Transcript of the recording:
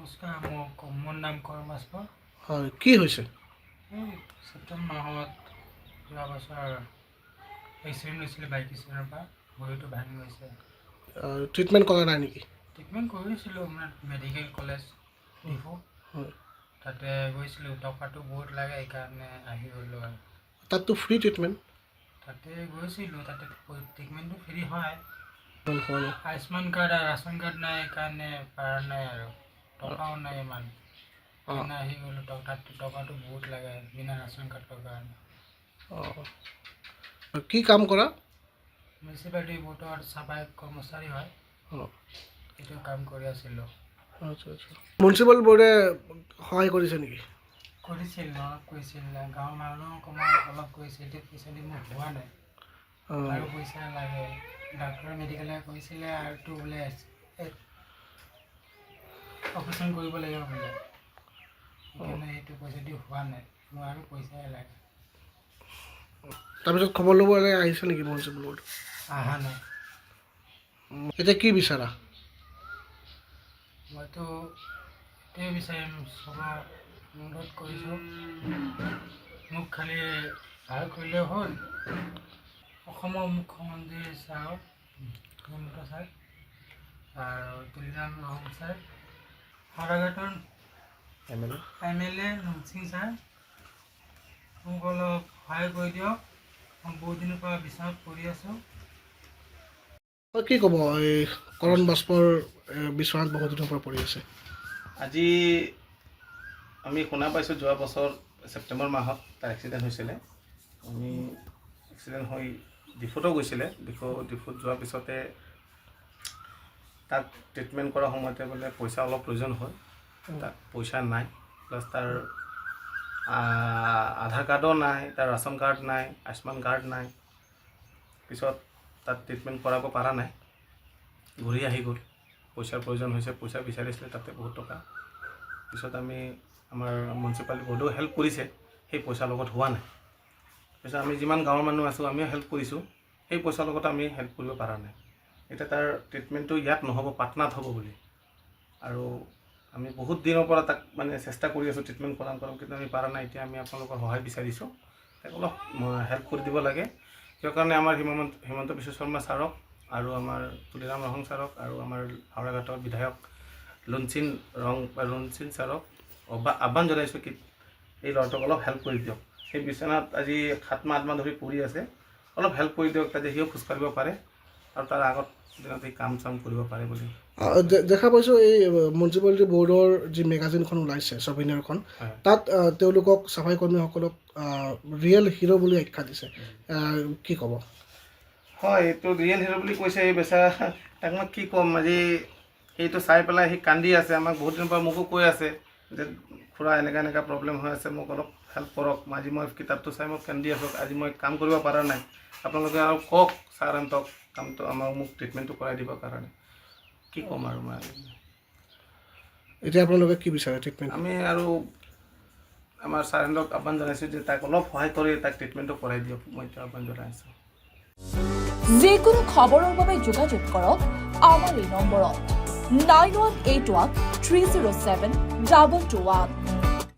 নমস্কাৰ, মোৰ নাম কৰম বাস্প। হয়, কি হৈছে? এই ছেপ্টেম্বৰ মাহত যোৱা বছৰ এক্সিডেণ্ট হৈছিলে বাইক এক্সিডেণ্টৰ পৰা ভৰিটো ভাঙি গৈছে। ট্ৰিটমেণ্ট কৰা নাই নেকি? ট্ৰিটমেণ্ট কৰিছিলোঁ আপোনাৰ মেডিকেল কলেজ ডিফু। হয়, তাতে গৈছিলোঁ, টকাটো বহুত লাগে সেইকাৰণে আহি গ'লোঁ আৰু। তাততো ফ্ৰী ট্ৰিটমেণ্ট। তাতে গৈছিলোঁ, তাতে ট্ৰিটমেণ্টটো ফ্ৰী হয়। হয়, আয়ুষ্মান কাৰ্ড আৰু ৰেচন কাৰ্ড নাই সেইকাৰণে পাৰা নাই আৰু টকাও নাই ইমান। সেইকাৰণে আহি গ'লোঁ, টকাটো বহুত লাগে বিনা ৰেচন কাৰ্ডৰ কাৰণে। কি কাম কৰা? মিউনিচিপালিটি বোৰ্ডৰ চাফাই কৰ্মচাৰী হয়, অঁ, সেইটো কাম কৰি আছিলোঁ। আচ্ছা আচ্ছা। মিউনিচিপাল বোৰ্ডে সহায় কৰিছে নেকি? কৰিছিল, অলপ কৰিছিল, গাঁৱৰ মানুহক অলপ কৰিছিল। এতিয়া পইচা দি মোৰ হোৱা নাই আৰু পইচা লাগে। ডাক্তৰ মেডিকেলে কৈছিলে আৰুতো বোলে অপাৰেশ্যন কৰিব লাগিব বোলে, সেইকাৰণে সেইটো পইচা দি হোৱা নাই, মোৰ আৰু পইচাই লাগে। তাৰপিছত খবৰ ল'বলৈ আহিছে নেকি মিউনিচিপাল বোৰ্ড? অহা নাই। এতিয়া কি বিচাৰা? মইতো এইটোৱে বিচাৰিম, চবৰ অনুৰোধ কৰিছোঁ, মোক খালি সহায় কৰিলে হ'ল। অসমৰ মুখ্যমন্ত্ৰী ছাৰক, হিমন্ত ছাৰ আৰু তুলিৰাম ৰহং ছাৰ, শৰাইঘাটৰ MLA নমসিং ছাৰ, মোক অলপ সহায় কৰি দিয়ক। মই বহুত দিনৰ পৰা বিচনাত পৰি আছোঁ। কি ক'ব এই কৰণ বাস্পৰ বিচনাত বহুত দিনৰ পৰা পৰি আছে? আজি আমি শুনা পাইছোঁ যোৱা বছৰ ছেপ্টেম্বৰ মাহত তাৰ এক্সিডেণ্ট হৈছিলে। আমি এক্সিডেণ্ট হৈ ডিফুতো গৈছিলে, ডিফুত যোৱাৰ পিছতে তাক ট্ৰিটমেণ্ট কৰাৰ সময়তে বোলে পইচা অলপ প্ৰয়োজন হয়। তাত পইচা নাই, প্লাছ তাৰ আধাৰ কাৰ্ডো নাই, তাৰ ৰেচন কাৰ্ড নাই, আয়ুষ্মান কাৰ্ড নাই। পিছত তাত ট্ৰিটমেণ্ট কৰাব পৰা নাই, ঘূৰি আহি গ'ল। পইচাৰ প্ৰয়োজন হৈছে, পইচা বিচাৰিছিলে তাতে বহুত টকা। পিছত আমি আমাৰ মিউনিচিপালিটি বোৰ্ডেও হেল্প কৰিছে, সেই পইচাৰ লগত হোৱা নাই। পিছত আমি যিমান গাঁৱৰ মানুহ আছোঁ আমিও হেল্প কৰিছোঁ, সেই পইচাৰ লগত আমি হেল্প কৰিব পৰা নাই। এতিয়া তাৰ ট্ৰিটমেণ্টটো ইয়াত নহ'ব, পাটনাত হ'ব বুলি। আৰু আমি বহুত দিনৰ পৰা তাক মানে চেষ্টা কৰি আছোঁ ট্ৰিটমেণ্ট কৰাম কিন্তু আমি পৰা নাই। এতিয়া আমি আপোনালোকৰ সহায় বিচাৰিছোঁ, তাক অলপ হেল্প কৰি দিব লাগে। কিয় কাৰণে আমাৰ হিমন্ত বিশ্ব শৰ্মা ছাৰক আৰু আমাৰ তুলিৰাম ৰহং ছাৰক আৰু আমাৰ হাওৰাঘাটৰ বিধায়ক লুনচিন ছাৰক আহ্বান জনাইছোঁ কি এই ল'ৰাটোক অলপ হেল্প কৰি দিয়ক। সেই বিচনাত আজি 7 মাহ 8 মাহ ধৰি পৰি আছে, অলপ হেল্প কৰি দিয়ক তাতে সিও খোজকাঢ়িব পাৰে আৰু তাৰ আগত দিনত এই কাম চাম কৰিব পাৰে বুলি। দেখা পাইছোঁ এই মিউনিচিপালিটি বৰ্ডৰ যি মেগাজিনখন ওলাইছে ছবিনেৰখন, তাত তেওঁলোকক চাফাই কৰ্মীসকলক ৰিয়েল হিৰ' বুলি আখ্যা দিছে, কি ক'ব? হয়, এইটো ৰিয়েল হিৰ' বুলি কৈছে এই বেচেৰা। তাক মই কি ক'ম, আজি সেইটো চাই পেলাই সি কান্দি আছে। আমাক বহুত দিনৰ পৰা মোকো কৈ আছে যে খুৰা এনেকুৱা প্ৰব্লেম হৈ আছে, মোক অলপ হেল্প কৰক। আজি মই কিতাপটো চাই মই কান্দি আছোঁ, আজি মই কাম কৰিব পৰা নাই। আপোনালোকে আৰু কওক ছাৰহঁতক কামটো মোক ট্ৰিটমেণ্টটো কৰাই দিবৰ কাৰণে। কি ক'ম আৰু মই এতিয়া আপোনালোকে কি বিচাৰে ট্ৰিটমেণ্ট? আমি আৰু আমাৰ ছাৰহঁতক আহ্বান জনাইছোঁ যে তাক অলপ সহায় কৰি তাক ট্ৰিটমেণ্টটো কৰাই দিয়ক। মই এতিয়া আহ্বান জনাইছোঁ। যিকোনো খবৰৰ বাবে যোগাযোগ কৰক আমাৰ এই নম্বৰত 9181 307 221।